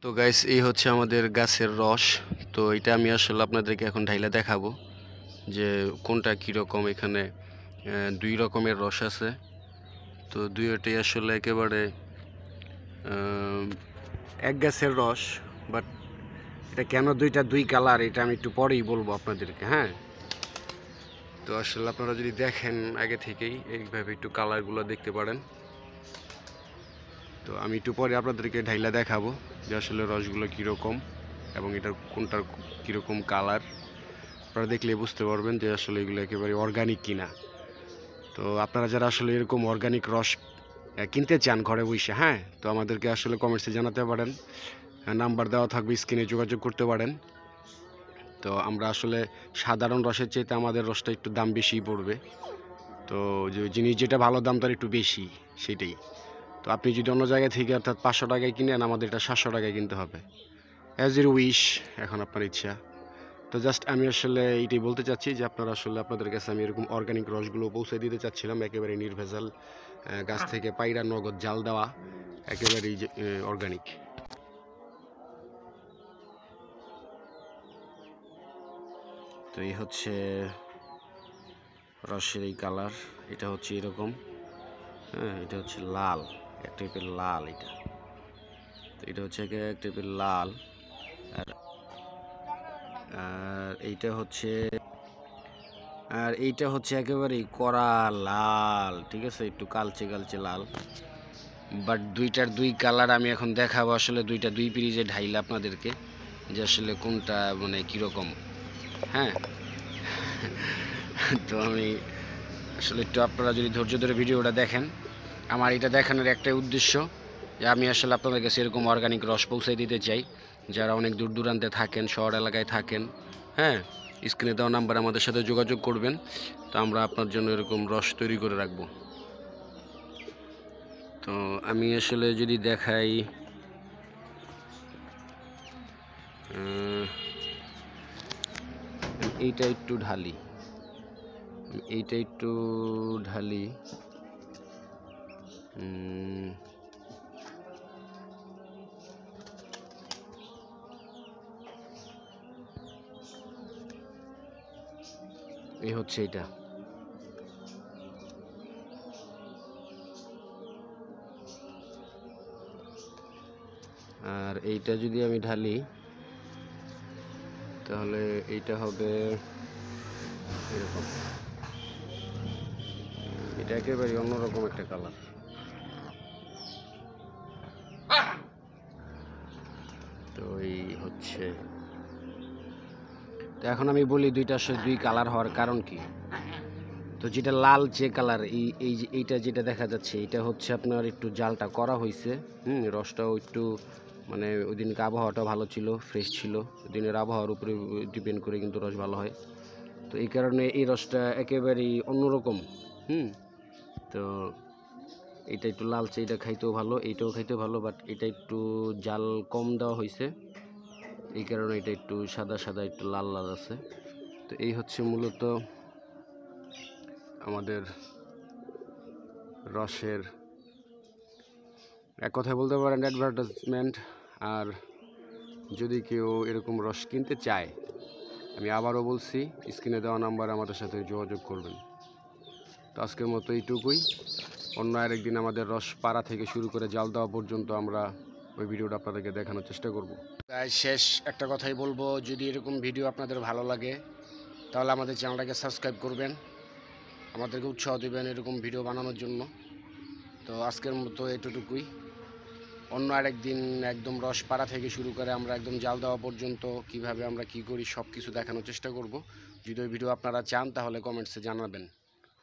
তো গাইস এই হচ্ছে আমাদের গাছের রস। তো এটা আমি আসলে আপনাদেরকে এখন ঢাইলা দেখাবো যে কোনটা কীরকম। এখানে দুই রকমের রস আছে। তো দুইটাই আসলে একেবারে এক গাছের রস, বাট এটা কেন দুই কালার এটা আমি একটু পরেই বলবো আপনাদেরকে। হ্যাঁ, তো আসলে আপনারা যদি দেখেন আগে থেকেই এইভাবে একটু কালারগুলো দেখতে পারেন। তো আমি একটু পরে আপনাদেরকে ঢাইলা দেখাবো যে আসলে রসগুলো কীরকম এবং এটার কোনটার কীরকম কালার। আপনারা দেখলে বুঝতে পারবেন যে আসলে এগুলো একেবারে অর্গানিক কিনা। তো আপনারা যারা আসলে এরকম অর্গানিক রস কিনতে চান ঘরে বসে, হ্যাঁ, তো আমাদেরকে আসলে কমেন্টসে জানাতে পারেন। নাম্বার দেওয়া থাকবে, স্ক্রিনে যোগাযোগ করতে পারেন। তো আমরা আসলে সাধারণ রসের চাইতে আমাদের রসটা একটু দাম বেশিই পড়বে। তো যে জিনিস যেটা ভালো দাম তার একটু বেশি, সেটাই। তো আপনি যদি অন্য জায়গা থেকে অর্থাৎ 500 টাকায় কিনেন, আমাদের এটা 700 টাকায় কিনতে হবে। অ্যাজ ইউর উইশ, এখন আপনার ইচ্ছা। তো জাস্ট আমি আসলে এইটাই বলতে চাচ্ছি যে আপনারা আসলে আপনাদের কাছে আমি এরকম অর্গানিক রসগুলো পৌঁছে দিতে চাচ্ছিলাম, একেবারে নির্ভেজাল, গাছ থেকে পায়রা নগদ জাল দেওয়া, একেবারেই অর্গানিক। তো এই হচ্ছে রসের এই কালার, এটা হচ্ছে এরকম। হ্যাঁ, এটা হচ্ছে লাল, এক টাইপের লাল এটা। তো এটা হচ্ছে এক টাইপের লাল। আর এইটা হচ্ছে একেবারেই কড়া লাল, ঠিক আছে, একটু কালচে কালচে লাল। বাট দুইটার দুই কালার আমি এখন দেখাবো আসলে দুইটা দুই পিরিজে ঢাইলে আপনাদেরকে যে আসলে কোনটা মানে কীরকম। হ্যাঁ, তো আমি আসলে একটু আপনারা যদি ধৈর্য ধরে ভিডিওটা দেখেন, আমার এটা দেখানোর একটাই উদ্দেশ্য যে আমি আসলে আপনাদের কাছে এরকম অর্গানিক রস পৌঁছে দিতে চাই। যারা অনেক দূর দূরান্তে থাকেন, শহর এলাকায় থাকেন, হ্যাঁ, স্ক্রিনে দেওয়া নাম্বার আমাদের সাথে যোগাযোগ করবেন। তো আমরা আপনার জন্য এরকম রস তৈরি করে রাখবো। তো আমি আসলে যদি দেখাই, এইটা একটু ঢালি, এইটা একটু ঢালি। এই হচ্ছে এটা। আর এইটা যদি আমি ঢালি তাহলে এইটা হবে এরকম। এটা একেবারে অন্যরকম একটা কালার। তো এই হচ্ছে। তো এখন আমি বলি দুইটা আসলে দুই কালার হওয়ার কারণ কি। তো যেটা লাল যে কালার, এইটা যেটা দেখা যাচ্ছে, এটা হচ্ছে আপনার একটু জালটা করা হয়েছে। রসটাও একটু মানে ওই দিনকে আবহাওয়াটা ভালো ছিল, ফ্রেশ ছিল। দিনের আবহাওয়ার উপরে ডিপেন্ড করে কিন্তু রস ভালো হয়। তো এই কারণে এই রসটা একেবারেই অন্যরকম। তো এটা একটু লালচে, এটা খাইতেও ভালো, এইটাও খাইতেও ভালো, বাট এটা একটু জাল কম দেওয়া হয়েছে, এই কারণে এটা একটু সাদা সাদা একটু লাল লাল আছে। তো এই হচ্ছে মূলত আমাদের রসের এক কথায় বলতে পারেন অ্যাডভার্টাইজমেন্ট। আর যদি কেউ এরকম রস কিনতে চায়, আমি আবারও বলছি, স্ক্রিনে দেওয়া নাম্বার আমাদের সাথে যোগাযোগ করবেন। তো আজকের মতো এইটুকুই। অন্য আরেকদিন আমাদের রস পাড়া থেকে শুরু করে জাল দেওয়া পর্যন্ত আমরা ওই ভিডিওটা আপনাদেরকে দেখানোর চেষ্টা করব। তাই শেষ একটা কথাই বলবো, যদি এরকম ভিডিও আপনাদের ভালো লাগে তাহলে আমাদের চ্যানেলটাকে সাবস্ক্রাইব করবেন, আমাদেরকে উৎসাহ দেবেন এরকম ভিডিও বানানোর জন্য। তো আজকের মতো এতটুকুই। অন্য আরেকদিন একদম রস পাড়া থেকে শুরু করে আমরা একদম জাল দেওয়া পর্যন্ত কিভাবে আমরা কি করি সব কিছু দেখানোর চেষ্টা করব। যদি ওই ভিডিও আপনারা চান তাহলে কমেন্টসে জানাবেন।